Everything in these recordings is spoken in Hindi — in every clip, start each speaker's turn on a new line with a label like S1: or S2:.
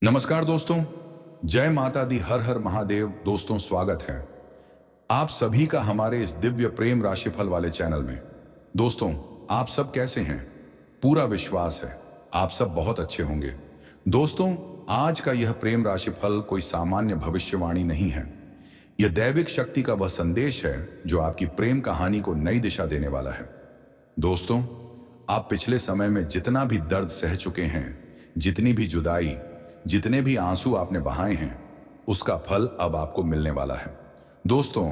S1: नमस्कार दोस्तों। जय माता दी, हर हर महादेव। दोस्तों, स्वागत है आप सभी का हमारे इस दिव्य प्रेम राशिफल वाले चैनल में। दोस्तों, आप सब कैसे हैं? पूरा विश्वास है आप सब बहुत अच्छे होंगे। दोस्तों, आज का यह प्रेम राशिफल कोई सामान्य भविष्यवाणी नहीं है। यह दैविक शक्ति का वह संदेश है जो आपकी प्रेम कहानी को नई दिशा देने वाला है। दोस्तों, आप पिछले समय में जितना भी दर्द सह चुके हैं, जितनी भी जुदाई, जितने भी आंसू आपने बहाए हैं, उसका फल अब आपको मिलने वाला है। दोस्तों,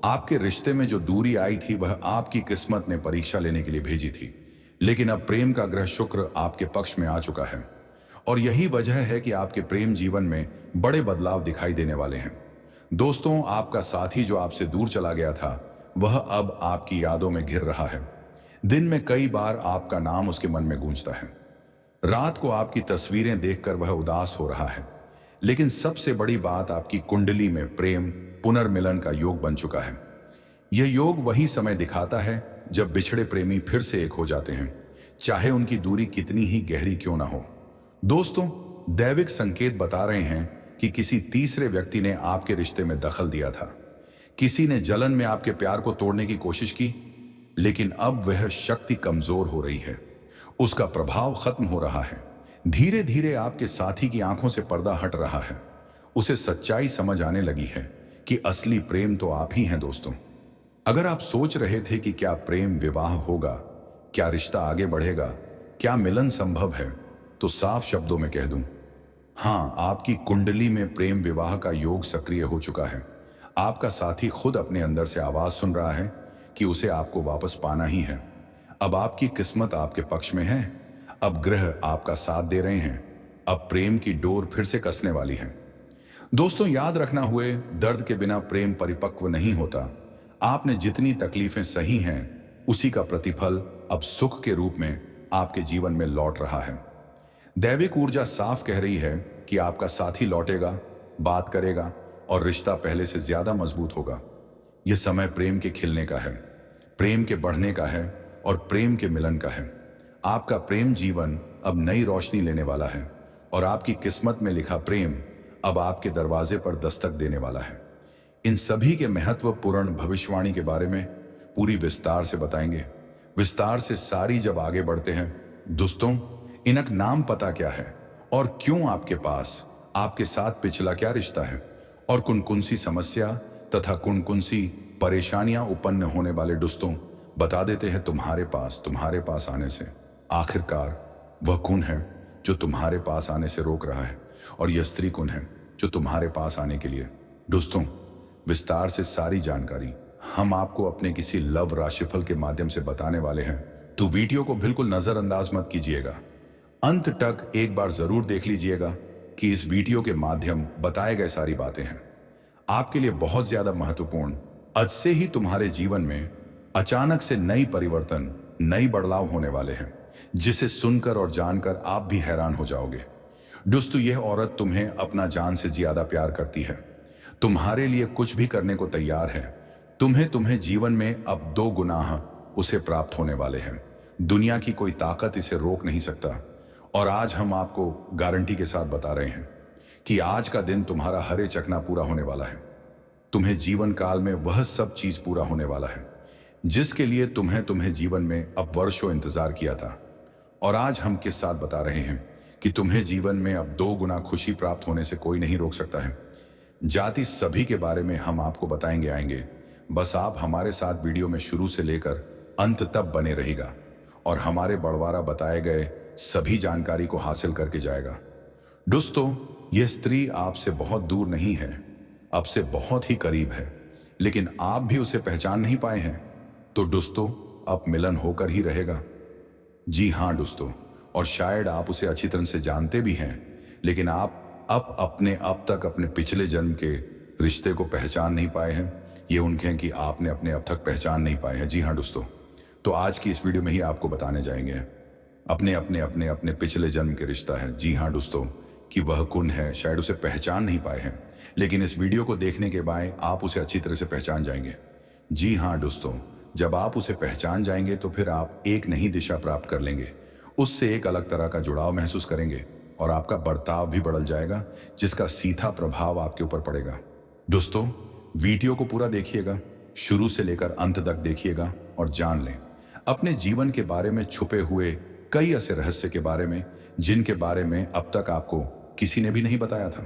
S1: आपके रिश्ते में जो दूरी आई थी वह आपकी किस्मत ने परीक्षा लेने के लिए भेजी थी, लेकिन अब प्रेम का ग्रह शुक्र आपके पक्ष में आ चुका है और यही वजह है कि आपके प्रेम जीवन में बड़े बदलाव दिखाई देने वाले हैं। दोस्तों, आपका साथी जो आपसे दूर चला गया था वह अब आपकी यादों में घिर रहा है। दिन में कई बार आपका नाम उसके मन में गूंजता है। रात को आपकी तस्वीरें देखकर वह उदास हो रहा है। लेकिन सबसे बड़ी बात, आपकी कुंडली में प्रेम पुनर्मिलन का योग बन चुका है। यह योग वही समय दिखाता है जब बिछड़े प्रेमी फिर से एक हो जाते हैं, चाहे उनकी दूरी कितनी ही गहरी क्यों ना हो। दोस्तों, दैविक संकेत बता रहे हैं कि किसी तीसरे व्यक्ति ने आपके रिश्ते में दखल दिया था। किसी ने जलन में आपके प्यार को तोड़ने की कोशिश की, लेकिन अब वह शक्ति कमजोर हो रही है, उसका प्रभाव खत्म हो रहा है। धीरे धीरे आपके साथी की आंखों से पर्दा हट रहा है। उसे सच्चाई समझ आने लगी है कि असली प्रेम तो आप ही हैं। दोस्तों, अगर आप सोच रहे थे कि क्या प्रेम विवाह होगा, क्या रिश्ता आगे बढ़ेगा, क्या मिलन संभव है, तो साफ शब्दों में कह दूं, हाँ, आपकी कुंडली में प्रेम विवाह का योग सक्रिय हो चुका है। आपका साथी खुद अपने अंदर से आवाज सुन रहा है कि उसे आपको वापस पाना ही है। अब आपकी किस्मत आपके पक्ष में है। अब ग्रह आपका साथ दे रहे हैं। अब प्रेम की डोर फिर से कसने वाली है। दोस्तों, याद रखना, हुए दर्द के बिना प्रेम परिपक्व नहीं होता। आपने जितनी तकलीफें सही हैं, उसी का प्रतिफल अब सुख के रूप में आपके जीवन में लौट रहा है। दैविक ऊर्जा साफ कह रही है कि आपका साथी लौटेगा, बात करेगा और रिश्ता पहले से ज्यादा मजबूत होगा। यह समय प्रेम के खिलने का है, प्रेम के बढ़ने का है और प्रेम के मिलन का है। आपका प्रेम जीवन अब नई रोशनी लेने वाला है और आपकी किस्मत में लिखा प्रेम अब आपके दरवाजे पर दस्तक देने वाला है। इन सभी के महत्वपूर्ण भविष्यवाणी के बारे में पूरी विस्तार से बताएंगे। विस्तार से सारी जब आगे बढ़ते हैं। दोस्तों, इनका नाम पता क्या है और क्यों आपके पास आपके साथ पिछला क्या रिश्ता है और कौन कौन सी समस्या तथा कौन कौन सी परेशानियां उत्पन्न होने वाले, दोस्तों बता देते हैं। तुम्हारे पास आने से आखिरकार वह कौन है जो तुम्हारे पास आने से रोक रहा है और यह स्त्री कौन है जो तुम्हारे पास आने के लिए। दोस्तों, विस्तार से सारी जानकारी हम आपको अपने किसी लव राशिफल के माध्यम से बताने वाले हैं, तो वीडियो को बिल्कुल नजरअंदाज मत कीजिएगा। अंत तक एक बार जरूर देख लीजिएगा कि इस वीडियो के माध्यम बताए गए सारी बातें हैं आपके लिए बहुत ज्यादा महत्वपूर्ण। आज से ही तुम्हारे जीवन में अचानक से नई परिवर्तन, नई बदलाव होने वाले हैं, जिसे सुनकर और जानकर आप भी हैरान हो जाओगे। दोस्तों, यह औरत तुम्हें अपना जान से ज्यादा प्यार करती है, तुम्हारे लिए कुछ भी करने को तैयार है। तुम्हें जीवन में अब 2 गुनाह उसे प्राप्त होने वाले हैं। दुनिया की कोई ताकत इसे रोक नहीं सकता और आज हम आपको गारंटी के साथ बता रहे हैं कि आज का दिन तुम्हारा हरे चकना पूरा होने वाला है। तुम्हें जीवन काल में वह सब चीज पूरा होने वाला है जिसके लिए तुम्हें जीवन में अब वर्षों इंतजार किया था। और आज हम किस साथ बता रहे हैं कि तुम्हें जीवन में अब 2 गुना खुशी प्राप्त होने से कोई नहीं रोक सकता है। जाति सभी के बारे में हम आपको बताएंगे आएंगे। बस आप हमारे साथ वीडियो में शुरू से लेकर अंत तक बने रहेगा और हमारे बड़वारा बताए गए सभी जानकारी को हासिल करके जाएगा। दोस्तों, यह स्त्री आपसे बहुत दूर नहीं है, अब से बहुत ही करीब है, लेकिन आप भी उसे पहचान नहीं पाए हैं। तो दोस्तों, अब मिलन होकर ही रहेगा। जी हाँ दोस्तों, और शायद आप उसे अच्छी तरह से जानते भी हैं, लेकिन आप अब तक अपने पिछले जन्म के रिश्ते को पहचान नहीं पाए हैं। ये उनके हैं कि आपने अपने अब तक पहचान नहीं पाए हैं। जी हाँ दोस्तों, तो आज की इस वीडियो में ही आपको बताने जाएंगे अपने पिछले जन्म के रिश्ता है। जी हाँ दोस्तों, कि वह कौन है, शायद उसे पहचान नहीं पाए हैं, लेकिन इस वीडियो को देखने के बाद आप उसे अच्छी तरह से पहचान जाएंगे। जी हाँ दोस्तों, जब आप उसे पहचान जाएंगे तो फिर आप एक नई दिशा प्राप्त कर लेंगे, उससे एक अलग तरह का जुड़ाव महसूस करेंगे और आपका बर्ताव भी बदल जाएगा, जिसका सीधा प्रभाव आपके ऊपर पड़ेगा। दोस्तों, वीडियो को पूरा देखिएगा, शुरू से लेकर अंत तक देखिएगा और जान लें अपने जीवन के बारे में छुपे हुए कई ऐसे रहस्य के बारे में जिनके बारे में अब तक आपको किसी ने भी नहीं बताया था।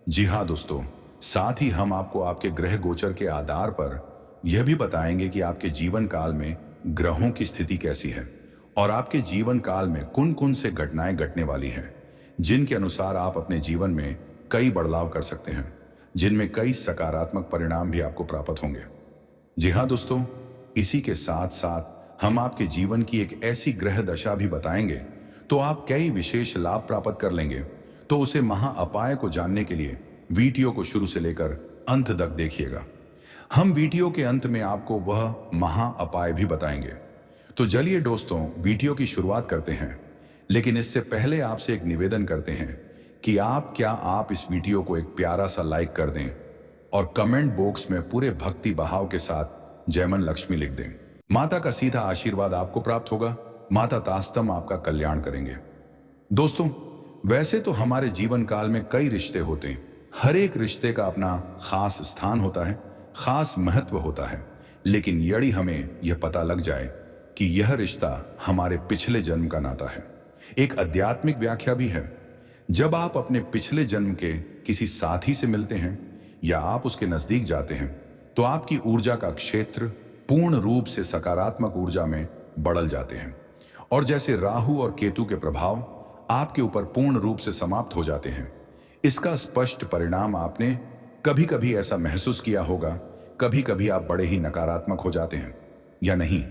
S1: जी हाँ दोस्तों, साथ ही हम आपको आपके ग्रह गोचर के आधार पर यह भी बताएंगे कि आपके जीवन काल में ग्रहों की स्थिति कैसी है और आपके जीवन काल में कौन कौन से घटनाएं घटने वाली हैं, जिनके अनुसार आप अपने जीवन में कई बदलाव कर सकते हैं, जिनमें कई सकारात्मक परिणाम भी आपको प्राप्त होंगे। जी हाँ दोस्तों, इसी के साथ साथ हम आपके जीवन की एक ऐसी ग्रह दशा भी बताएंगे तो आप कई विशेष लाभ प्राप्त कर लेंगे। तो उसे महा अपाय को जानने के लिए वीडियो को शुरू से लेकर अंत तक देखिएगा। हम वीडियो के अंत में आपको वह महा अपाय भी बताएंगे। तो चलिए दोस्तों, वीडियो की शुरुआत करते हैं, लेकिन इससे पहले आपसे एक निवेदन करते हैं कि आप इस वीडियो को एक प्यारा सा लाइक कर दें और कमेंट बॉक्स में पूरे भक्ति भाव के साथ जय मन लक्ष्मी लिख दें। माता का सीधा आशीर्वाद आपको प्राप्त होगा। माता तास्तम आपका कल्याण करेंगे। दोस्तों, वैसे तो हमारे जीवन काल में कई रिश्ते होते हैं। हर एक रिश्ते का अपना खास स्थान होता है, खास महत्व होता है, लेकिन यदि हमें यह पता लग जाए कि यह रिश्ता हमारे पिछले जन्म का नाता है, एक आध्यात्मिक व्याख्या भी है। जब आप अपने पिछले जन्म के किसी साथी से मिलते हैं या आप उसके नजदीक जाते हैं तो आपकी ऊर्जा का क्षेत्र पूर्ण रूप से सकारात्मक ऊर्जा में बदल जाते हैं और जैसे राहु और केतु के प्रभाव आपके ऊपर पूर्ण रूप से समाप्त हो जाते हैं। इसका स्पष्ट परिणाम आपने कभी कभी ऐसा महसूस किया होगा। कभी कभी आप बड़े ही नकारात्मक हो जाते हैं या नहीं,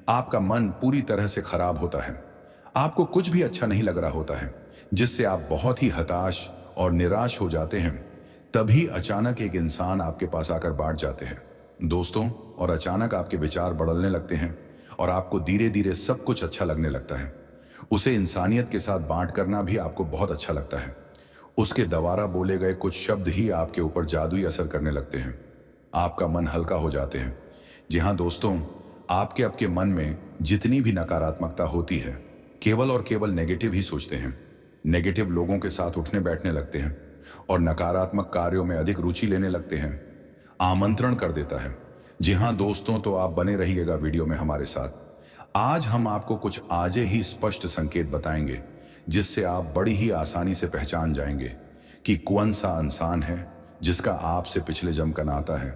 S1: आपका मन पूरी तरह से खराब होता है, आपको कुछ भी अच्छा नहीं लग रहा होता है, जिससे आप बहुत ही हताश और निराश हो जाते हैं। तभी अचानक एक इंसान आपके पास आकर बैठ जाते हैं दोस्तों, और अचानक आपके विचार बदलने लगते हैं और आपको धीरे धीरे सब कुछ अच्छा लगने लगता है। उसे इंसानियत के साथ बांट करना भी आपको बहुत अच्छा लगता है। उसके द्वारा बोले गए कुछ शब्द ही आपके ऊपर जादुई असर करने लगते हैं। आपका मन हल्का हो जाते हैं। जी हाँ दोस्तों, आपके मन में जितनी भी नकारात्मकता होती है, केवल और केवल नेगेटिव ही सोचते हैं। नेगेटिव लोगों के साथ उठने बैठने लगते हैं और नकारात्मक कार्यों में अधिक रुचि लेने लगते हैं। आमंत्रण कर देता है। जी हाँ दोस्तों, तो आप बने रहिएगा वीडियो में हमारे साथ। आज हम आपको कुछ आजे ही स्पष्ट संकेत बताएंगे जिससे आप बड़ी ही आसानी से पहचान जाएंगे कि कौन सा इंसान है जिसका आपसे पिछले जन्म का नाता है।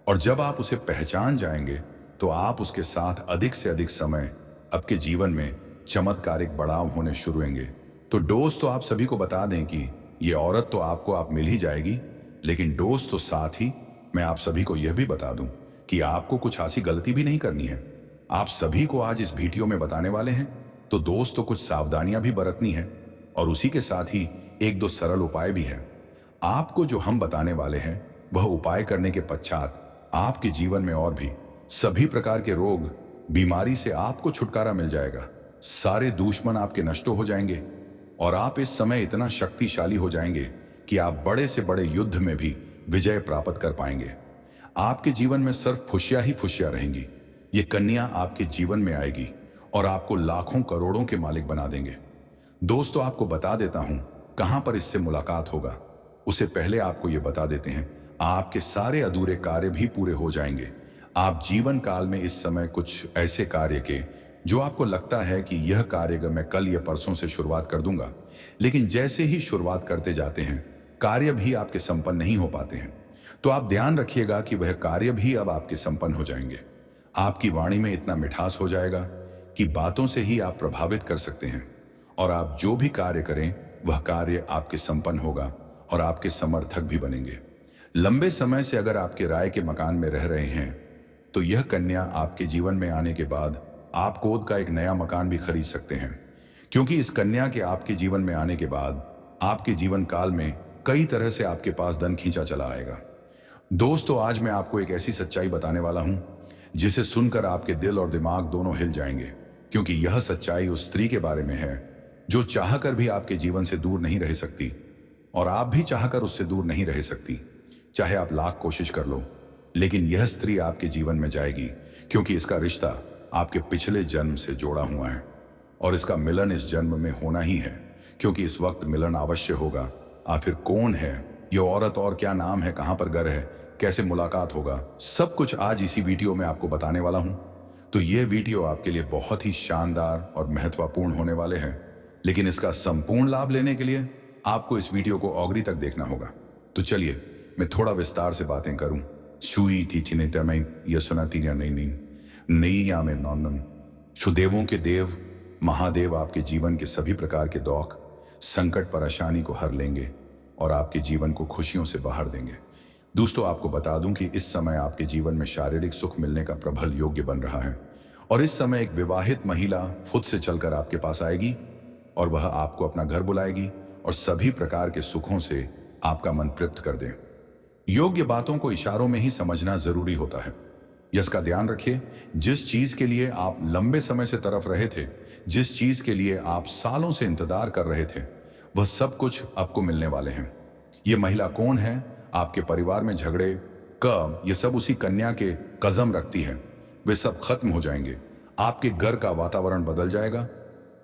S1: और जब आप उसे पहचान जाएंगे तो आप उसके साथ अधिक से अधिक समय आपके जीवन में चमत्कारिक बढ़ाव होने शुरू होंगे। तो दोस्तों, आप सभी को बता दें कि ये औरत तो आपको आप मिल ही जाएगी, लेकिन दोस्तों साथ ही मैं आप सभी को यह भी बता दूं कि आपको कुछ ऐसी गलती भी नहीं करनी है। आप सभी को आज इस वीडियो में बताने वाले हैं, तो दोस्तों कुछ सावधानियां भी बरतनी है और उसी के साथ ही एक दो सरल उपाय भी है। आपको जो हम बताने वाले हैं वह उपाय करने के पश्चात आपके जीवन में और भी सभी प्रकार के रोग बीमारी से आपको छुटकारा मिल जाएगा। सारे दुश्मन आपके नष्ट हो जाएंगे और आप इस समय इतना शक्तिशाली हो जाएंगे कि आप बड़े से बड़े युद्ध में भी विजय प्राप्त कर पाएंगे। आपके जीवन में सिर्फ खुशियां ही खुशियां रहेंगी। ये कन्या आपके जीवन में आएगी और आपको लाखों करोड़ों के मालिक बना देंगे। दोस्तों, आपको बता देता हूं कहां पर इससे मुलाकात होगा। उससे पहले आपको ये बता देते हैं, आपके सारे अधूरे कार्य भी पूरे हो जाएंगे। आप जीवन काल में इस समय कुछ ऐसे कार्य के जो आपको लगता है कि यह कार्य मैं कल या परसों से शुरुआत कर दूंगा, लेकिन जैसे ही शुरुआत करते जाते हैं कार्य भी आपके संपन्न नहीं हो पाते हैं। तो आप ध्यान रखिएगा कि वह कार्य भी अब आपके संपन्न हो जाएंगे। आपकी वाणी में इतना मिठास हो जाएगा कि बातों से ही आप प्रभावित कर सकते हैं और आप जो भी कार्य करें वह कार्य आपके संपन्न होगा और आपके समर्थक भी बनेंगे। लंबे समय से अगर आपके राय के मकान में रह रहे हैं तो यह कन्या आपके जीवन में आने के बाद आप गोद का एक नया मकान भी खरीद सकते हैं, क्योंकि इस कन्या के आपके जीवन में आने के बाद आपके जीवन काल में कई तरह से आपके पास धन खींचा चला आएगा। दोस्तों, आज मैं आपको एक ऐसी सच्चाई बताने वाला हूं जिसे सुनकर आपके दिल और दिमाग दोनों हिल जाएंगे, क्योंकि यह सच्चाई उस स्त्री के बारे में है जो चाहकर भी आपके जीवन से दूर नहीं रह सकती और आप भी चाहकर उससे दूर नहीं रह सकती, चाहे आप लाख कोशिश कर लो। लेकिन यह स्त्री आपके जीवन में जाएगी क्योंकि इसका रिश्ता आपके पिछले जन्म से जोड़ा हुआ है और इसका मिलन इस जन्म में होना ही है, क्योंकि इस वक्त मिलन अवश्य होगा। आखिर कौन है ये औरत और क्या नाम है, कहां पर घर है, कैसे मुलाकात होगा, सब कुछ आज इसी वीडियो में आपको बताने वाला हूं। तो ये वीडियो आपके लिए बहुत ही शानदार और महत्वपूर्ण होने वाले हैं, लेकिन इसका संपूर्ण लाभ लेने के लिए आपको इस वीडियो को आखिरी तक देखना होगा। तो चलिए मैं थोड़ा विस्तार से बातें करूं। शुई थी थी टमई यसना तीनिया नहीं नई या में नॉनन सुदेवों के देव महादेव आपके जीवन के सभी प्रकार के दौख, संकट, परेशानी को हर लेंगे और आपके जीवन को खुशियों से बाहर देंगे। दोस्तों, आपको बता दूं कि इस समय आपके जीवन में शारीरिक सुख मिलने का प्रबल योग्य बन रहा है और इस समय एक विवाहित महिला खुद से चलकर आपके पास आएगी और वह आपको अपना घर बुलाएगी और सभी प्रकार के सुखों से आपका मन तृप्त कर दे। योग्य बातों को इशारों में ही समझना जरूरी होता है। इसका ध्यान रखिए, जिस चीज के लिए आप लंबे समय से तरफ रहे थे, जिस चीज के लिए आप सालों से इंतजार कर रहे थे, वह सब कुछ आपको मिलने वाले हैं। ये महिला कौन है? आपके परिवार में झगड़े कब ये सब उसी कन्या के कदम रखती है, वे सब खत्म हो जाएंगे। आपके घर का वातावरण बदल जाएगा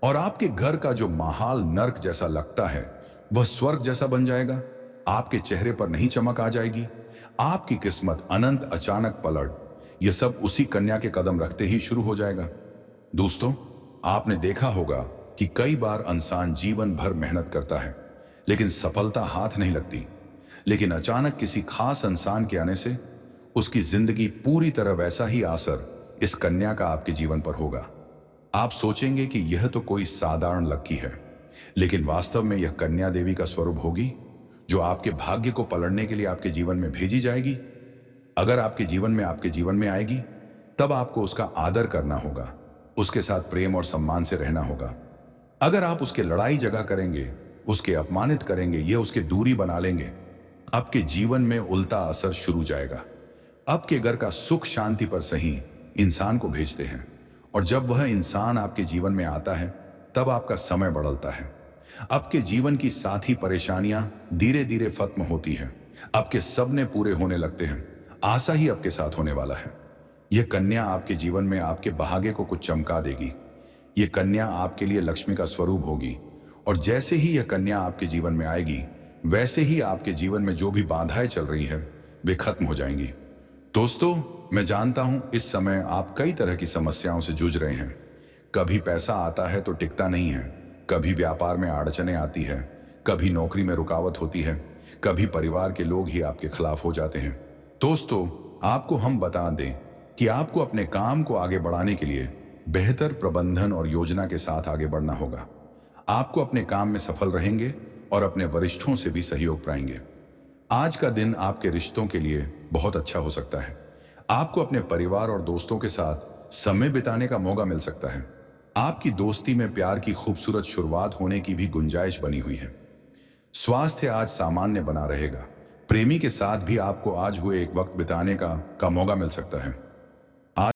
S1: और आपके घर का जो माहौल नर्क जैसा लगता है वह स्वर्ग जैसा बन जाएगा। आपके चेहरे पर नहीं चमक आ जाएगी, आपकी किस्मत अनंत अचानक पलट, यह सब उसी कन्या के कदम रखते ही शुरू हो जाएगा। दोस्तों, आपने देखा होगा कि कई बार इंसान जीवन भर मेहनत करता है लेकिन सफलता हाथ नहीं लगती, लेकिन अचानक किसी खास इंसान के आने से उसकी जिंदगी पूरी तरह वैसा ही असर इस कन्या का आपके जीवन पर होगा। आप सोचेंगे कि यह तो कोई साधारण लड़की है, लेकिन वास्तव में यह कन्या देवी का स्वरूप होगी जो आपके भाग्य को पलटने के लिए आपके जीवन में भेजी जाएगी। अगर आपके जीवन में आएगी तब आपको उसका आदर करना होगा, उसके साथ प्रेम और सम्मान से रहना होगा। अगर आप उसके लड़ाई झगड़ा करेंगे, उसके अपमानित करेंगे, ये उसके दूरी बना लेंगे, आपके जीवन में उल्टा असर शुरू जाएगा। आपके घर का सुख शांति पर सही इंसान को भेजते हैं और जब वह इंसान आपके जीवन में आता है तब आपका समय बदलता है। आपके जीवन की साथी परेशानियां धीरे धीरे खत्म होती हैं, आपके सपने पूरे होने लगते हैं, आशा ही आपके साथ होने वाला है। यह कन्या आपके जीवन में आपके भाग्य को कुछ चमका देगी। यह कन्या आपके लिए लक्ष्मी का स्वरूप होगी और जैसे ही यह कन्या आपके जीवन में आएगी वैसे ही आपके जीवन में जो भी बाधाएं चल रही है वे खत्म हो जाएंगी। दोस्तों, मैं जानता हूं इस समय आप कई तरह की समस्याओं से जूझ रहे हैं। कभी पैसा आता है तो टिकता नहीं है, कभी व्यापार में अड़चनें आती है, कभी नौकरी में रुकावट होती है, कभी परिवार के लोग ही आपके खिलाफ हो जाते हैं। दोस्तों, आपको हम बता दें कि आपको अपने काम को आगे बढ़ाने के लिए बेहतर प्रबंधन और योजना के साथ आगे बढ़ना होगा। आपको अपने काम में सफल रहेंगे और अपने वरिष्ठों से भी सहयोग पाएंगे। आज का दिन आपके रिश्तों के लिए बहुत अच्छा हो सकता है। आपको अपने परिवार और दोस्तों के साथ समय बिताने का मौका मिल सकता है। आपकी दोस्ती में प्यार की खूबसूरत शुरुआत होने की भी गुंजाइश बनी हुई है। स्वास्थ्य आज सामान्य बना रहेगा। प्रेमी के साथ भी आपको आज हुए एक वक्त बिताने का मौका मिल सकता है।